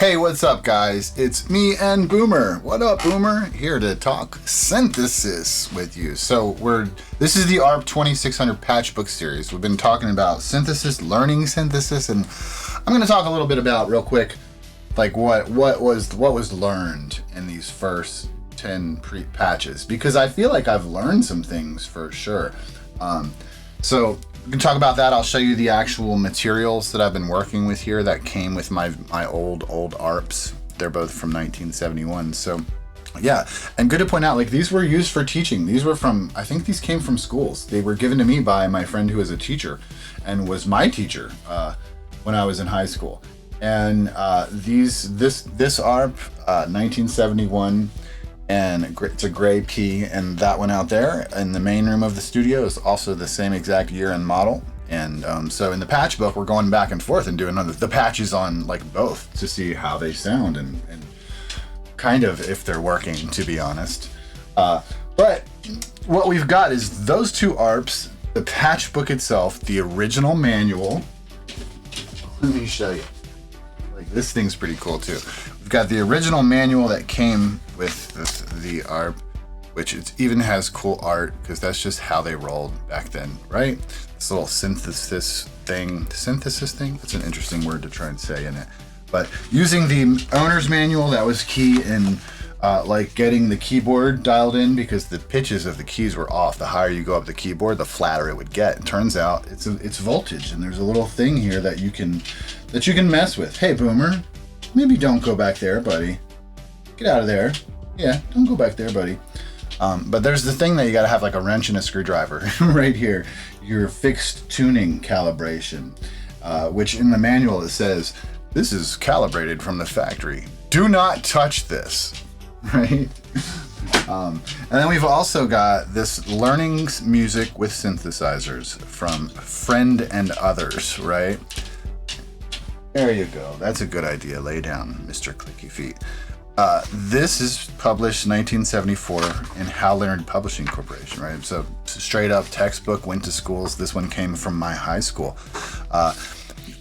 Hey, what's up, guys? It's me and Boomer. What up, Boomer? Here to talk synthesis with you. So this is the ARP 2600 Patchbook series. We've been talking about synthesis, learning synthesis, and I'm going to talk a little bit about real quick, like what was learned in these first 10 patches, because I feel like I've learned some things for sure. So we can talk about that. I'll show you the actual materials that I've been working with here that came with my old ARPs. They're both from 1971. So yeah, and good to point out, like, these were used for teaching. These were from, I think these came from schools. They were given to me by my friend who is a teacher and was my teacher when I was in high school. And this ARP 1971, and it's a gray P, and that one out there in the main room of the studio is also the same exact year and model. And so in the patch book, we're going back and forth and doing the patches on like both to see how they sound and kind of if they're working, to be honest. But what we've got is those two ARPs, the patch book itself, the original manual. Let me show you. Like, this thing's pretty cool too. We've got the original manual that came with the ARP, which it even has cool art because that's just how they rolled back then, right? This little synthesis thing. That's an interesting word to try and say in it. But using the owner's manual, that was key in like getting the keyboard dialed in, because the pitches of the keys were off. The higher you go up the keyboard, the flatter it would get. It turns out it's voltage, and there's a little thing here that you can mess with. Hey, Boomer, maybe don't go back there, buddy. Get out of there. Yeah, don't go back there, buddy. But there's the thing that you gotta have, like a wrench and a screwdriver right here. Your fixed tuning calibration, which in the manual it says, this is calibrated from the factory. Do not touch this, right? And then we've also got this learning music with synthesizers from Friend and Others, right? There you go. That's a good idea. Lay down, Mr. Clicky Feet. This is published 1974 in Hal Leonard Publishing Corporation, right? So straight up textbook, went to schools. This one came from my high school.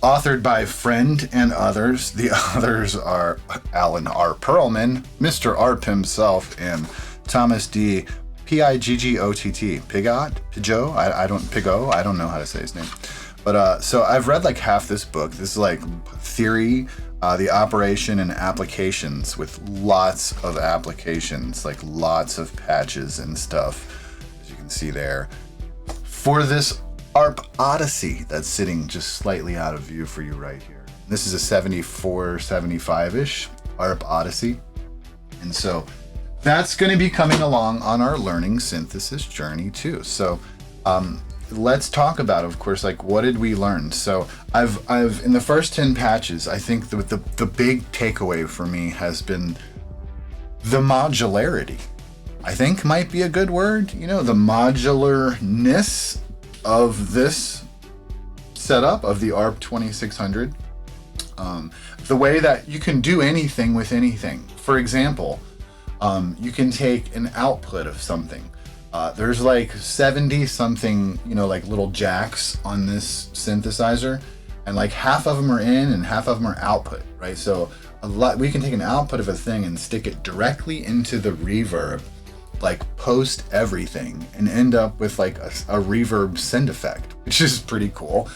Authored by Friend and Others. The others are Alan R. Perlman, Mr. ARP himself, and Thomas D. Piggott? Pidgeot? I don't know how to say his name. But so I've read like half this book. This is like theory, the operation and applications, with lots of applications, like lots of patches and stuff, as you can see there, for this ARP Odyssey that's sitting just slightly out of view for you right here. This is a 74, 75-ish ARP Odyssey. And so that's going to be coming along on our learning synthesis journey too. So let's talk about, of course, like, what did we learn? So I've in the first 10 patches, I think the big takeaway for me has been the modularity. I think might be a good word, you know, the modularness of this setup of the ARP 2600. The way that you can do anything with anything. For example, you can take an output of something. There's like 70 something, you know, like little jacks on this synthesizer, and like half of them are in and half of them are output, right? So we can take an output of a thing and stick it directly into the reverb, like post everything, and end up with like a reverb send effect, which is pretty cool.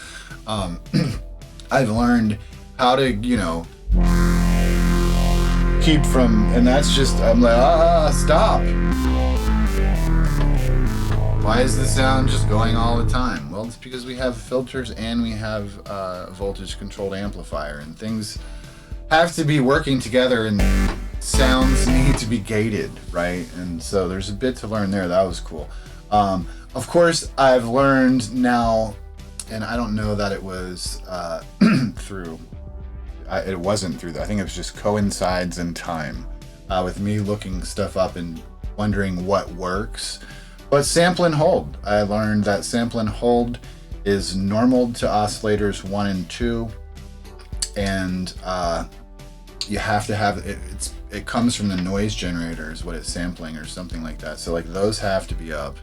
I've learned how to, you know, keep from, and that's just, I'm like, stop. Why is the sound just going all the time? Well, it's because we have filters and we have voltage controlled amplifier, and things have to be working together, and sounds need to be gated, right? And so there's a bit to learn there. That was cool. Of course, I've learned now, and I don't know that it was it wasn't through that. I think it was just coincides in time with me looking stuff up and wondering what works. But sample and hold. I learned that sample and hold is normal to oscillators 1 and 2, and you have to have it. It comes from the noise generator is what it's sampling, or something like that. So like those have to be up,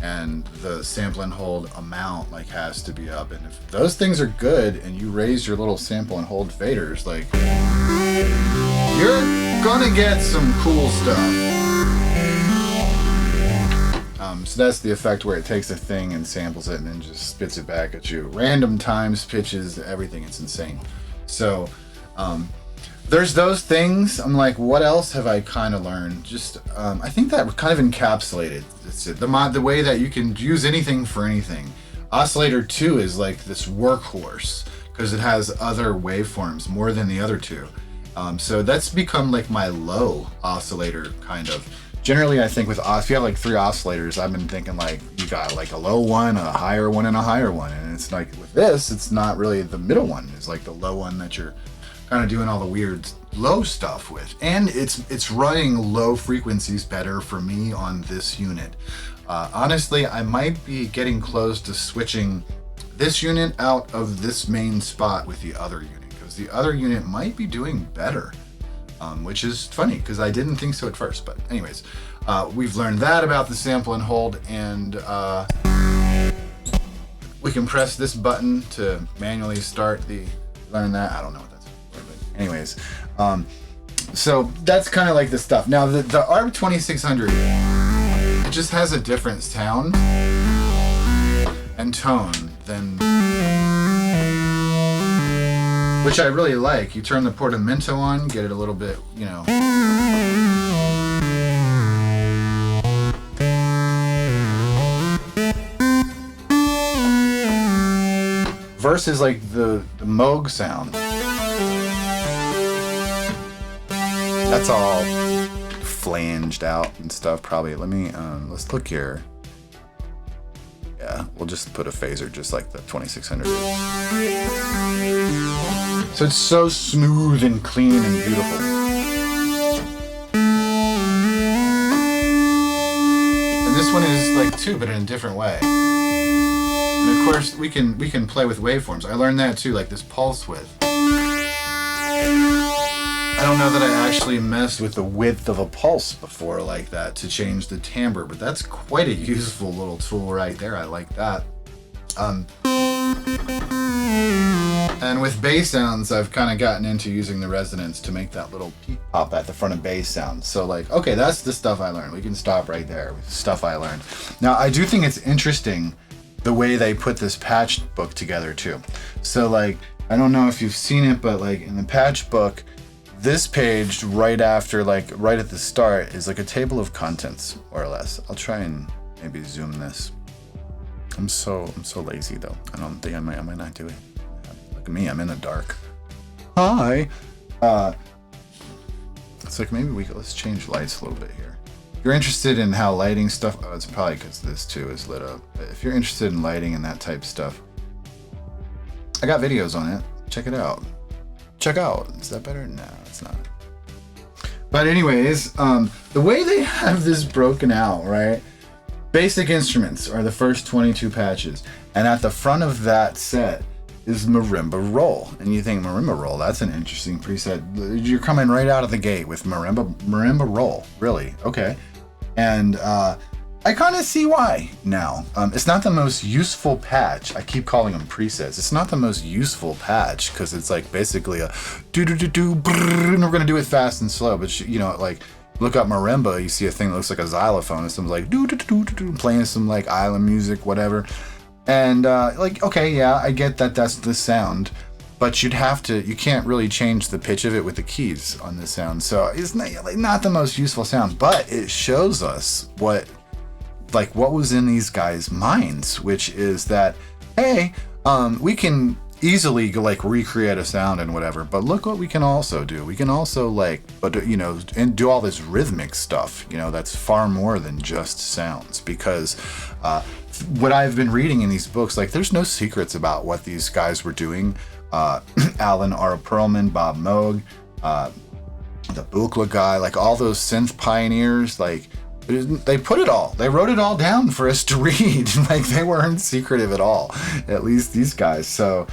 and the sample and hold amount like has to be up. And if those things are good and you raise your little sample and hold faders, like you're gonna get some cool stuff. So that's the effect where it takes a thing and samples it and then just spits it back at you. Random times, pitches, everything. It's insane. So there's those things. I'm like, what else have I kind of learned? Just I think that kind of encapsulated the way that you can use anything for anything. Oscillator 2 is like this workhorse because it has other waveforms more than the other two. So that's become like my low oscillator kind of. Generally, I think if you have like 3 oscillators, I've been thinking like you got like a low one, a higher one, and a higher one. And it's like with this, it's not really the middle one. It's like the low one that you're kind of doing all the weird low stuff with. And it's running low frequencies better for me on this unit. Honestly, I might be getting close to switching this unit out of this main spot with the other unit, because the other unit might be doing better. Which is funny because I didn't think so at first. But anyways, we've learned that about the sample and hold, and we can press this button to manually start learn that. I don't know what that's for, but anyways. So that's kind of like the stuff. Now the ARP 2600, it just has a different sound and tone than, which I really like. You turn the portamento on, get it a little bit, you know. Versus like the Moog sound. That's all flanged out and stuff probably. Let me, let's look here. Yeah, we'll just put a phaser just like the 2600 is. So it's so smooth and clean and beautiful. And this one is like 2, but in a different way. And of course, we can play with waveforms. I learned that too, like this pulse width. I don't know that I actually messed with the width of a pulse before like that to change the timbre, but that's quite a useful little tool right there. I like that. And with bass sounds, I've kind of gotten into using the resonance to make that little peak pop at the front of bass sounds. So like, okay, that's the stuff I learned. We can stop right there with stuff I learned. Now, I do think it's interesting the way they put this patch book together too. So like, I don't know if you've seen it, but like in the patch book, this page right after, like right at the start, is like a table of contents, more or less. I'll try and maybe zoom this. I'm so lazy though. I don't think I might not do it. Look at me, I'm in the dark. Hi. It's like maybe let's change lights a little bit here. If you're interested in how lighting stuff, oh, it's probably because this too is lit up. But if you're interested in lighting and that type stuff, I got videos on it. Check it out. Check out. Is that better? No, it's not. But anyways, the way they have this broken out, right? Basic instruments are the first 22 patches. And at the front of that set is marimba roll. And you think marimba roll, that's an interesting preset. You're coming right out of the gate with marimba roll. Really? Okay. And I kind of see why now. It's not the most useful patch. I keep calling them presets. It's not the most useful patch because it's like basically a do-do-do-do, and we're going to do it fast and slow. But you know, like look up marimba, you see a thing that looks like a xylophone and someone's like do-do-do-do-do, playing some like island music, whatever. And like, okay, yeah, I get that that's the sound. But you can't really change the pitch of it with the keys on this sound. So it's not the most useful sound, but it shows us what was in these guys' minds, which is that, hey, we can easily like recreate a sound and whatever, but look what we can also do. We can also and do all this rhythmic stuff, that's far more than just sounds, because what I've been reading in these books, like there's no secrets about what these guys were doing. Alan R. Perlman, Bob Moog, the Buchla guy, like all those synth pioneers, like they put it all, they wrote it all down for us to read. Like they weren't secretive at all, at least these guys. So,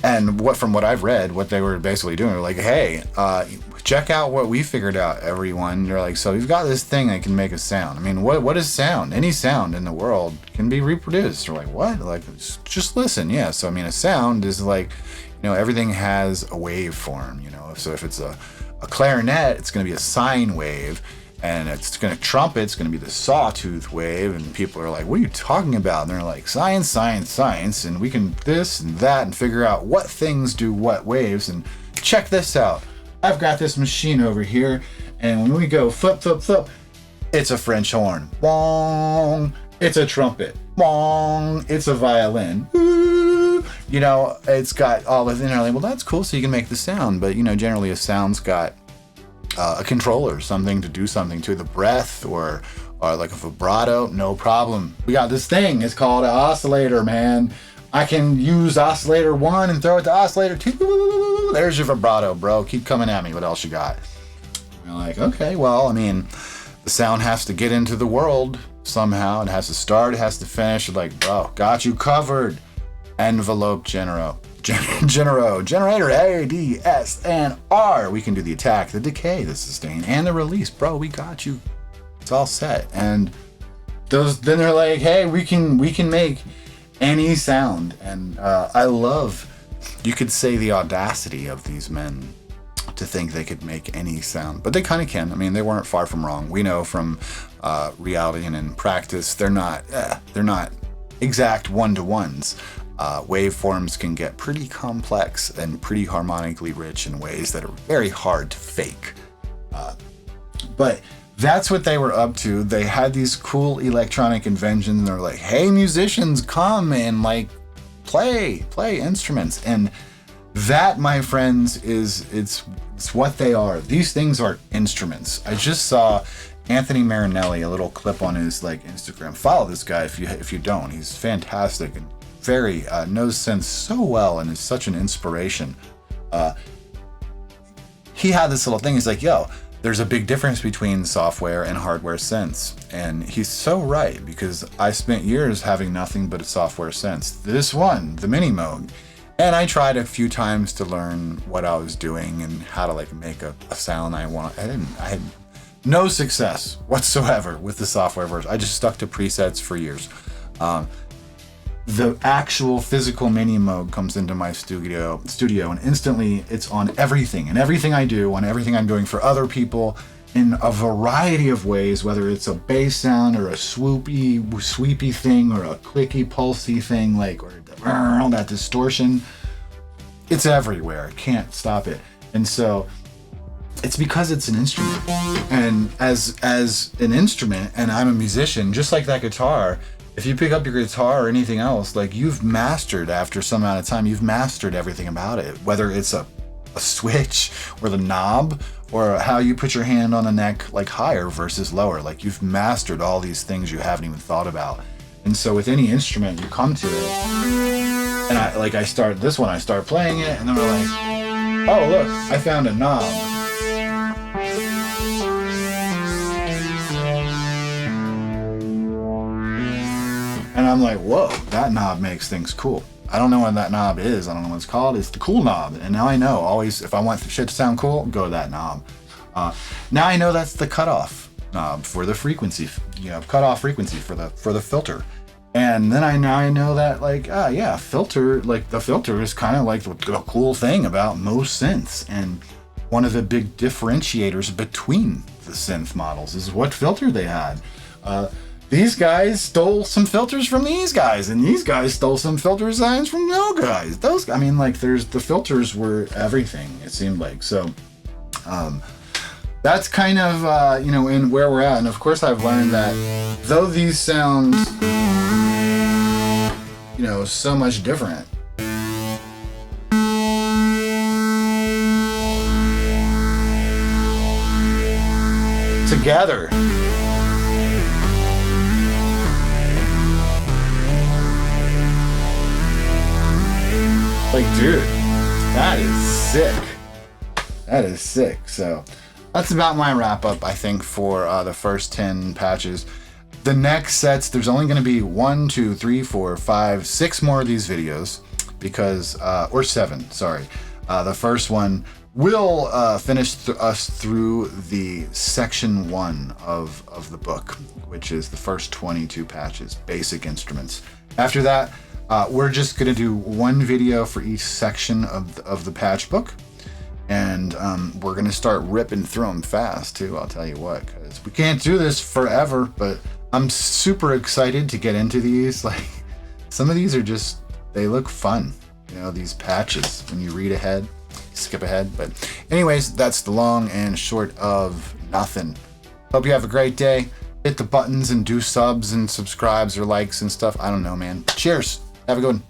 and from what I've read, what they were basically doing, were like, hey, check out what we figured out, everyone. They're like, so we've got this thing that can make a sound. I mean, what is sound? Any sound in the world can be reproduced. We're like, what? Like, just listen. Yeah. So, I mean, a sound is like, everything has a waveform, So if it's a clarinet, it's going to be a sine wave. And it's going to trumpet, it's going to be the sawtooth wave. And people are like, what are you talking about? And they're like, science, science, science. And we can this and that and figure out what things do what waves. And check this out. I've got this machine over here. And when we go flip, flip, flip, it's a French horn. Bong. It's a trumpet. Bong. It's a violin. Woo. It's got all this. And they're like, well, that's cool. So you can make the sound. But, generally a sound's got a controller, something to do something to the breath or like a vibrato, no problem. We got this thing, it's called an oscillator, man. I can use oscillator 1 and throw it to oscillator 2. There's your vibrato, bro. Keep coming at me. What else you got? You're like, okay, well, I mean, the sound has to get into the world somehow. It has to start, it has to finish. You're like, bro, got you covered. Envelope generator A, D, S, and R. We can do the attack, the decay, the sustain, and the release. Bro, we got you. It's all set. And then they're like, hey, we can make any sound. And I love, you could say, the audacity of these men to think they could make any sound, but they kind of can. I mean, they weren't far from wrong. We know from reality and in practice, they're not exact one-to-ones. Waveforms can get pretty complex and pretty harmonically rich in ways that are very hard to fake. But that's what they were up to. They had these cool electronic inventions, and they're like, hey, musicians, come and like play instruments. And that, my friends, it's what they are. These things are instruments. I just saw Anthony Marinelli, a little clip on his Instagram. Follow this guy if you don't. He's fantastic and very knows synth so well and is such an inspiration. He had this little thing. He's like, yo, there's a big difference between software and hardware synths. And he's so right, because I spent years having nothing but a software synths. This one, the Mini Moog. And I tried a few times to learn what I was doing and how to make a sound I had no success whatsoever with the software version. I just stuck to presets for years. The actual physical Mini Moog comes into my studio, and instantly it's on everything, and everything I do, on everything I'm doing for other people in a variety of ways, whether it's a bass sound or a sweepy thing or a clicky, pulsy thing, or that distortion. It's everywhere. I can't stop it. And so it's because it's an instrument. And as an instrument, and I'm a musician, just like that guitar, if you pick up your guitar or anything else, you've mastered, after some amount of time, you've mastered everything about it, whether it's a switch or the knob or how you put your hand on the neck, higher versus lower. You've mastered all these things you haven't even thought about. And so with any instrument, you come to it, and I start playing it, and then we're like, oh, look, I found a knob. And I'm like, whoa, that knob makes things cool. I don't know what that knob is. I don't know what it's called. It's the cool knob. And now I know, always, if I want the shit to sound cool, go to that knob. Now I know that's the cutoff knob for the frequency, cutoff frequency for the filter. And then I know that, filter, the filter is kind of the cool thing about most synths. And one of the big differentiators between the synth models is what filter they had. These guys stole some filters from these guys, and these guys stole some filter designs from those guys. The filters were everything, it seemed like. So, that's kind of, in where we're at. And of course I've learned that though these sound, so much different, together, dude, that is sick. That is sick. So that's about my wrap up, I think, for the first 10 patches. The next sets, there's only going to be 1, 2, 3, 4, 5, 6 more of these videos, because, or 7, sorry, The first one will finish us through the section 1 of the book, which is the first 22 patches, basic instruments. After that, we're just going to do one video for each section of the patch book. And we're going to start ripping through them fast, too, I'll tell you what, because we can't do this forever, but I'm super excited to get into these. Like, some of these are just, they look fun, you know, these patches. When you read ahead, skip ahead. But anyways, that's the long and short of nothing. Hope you have a great day. Hit the buttons and do subs and subscribes or likes and stuff. I don't know, man. Cheers. Have a good one.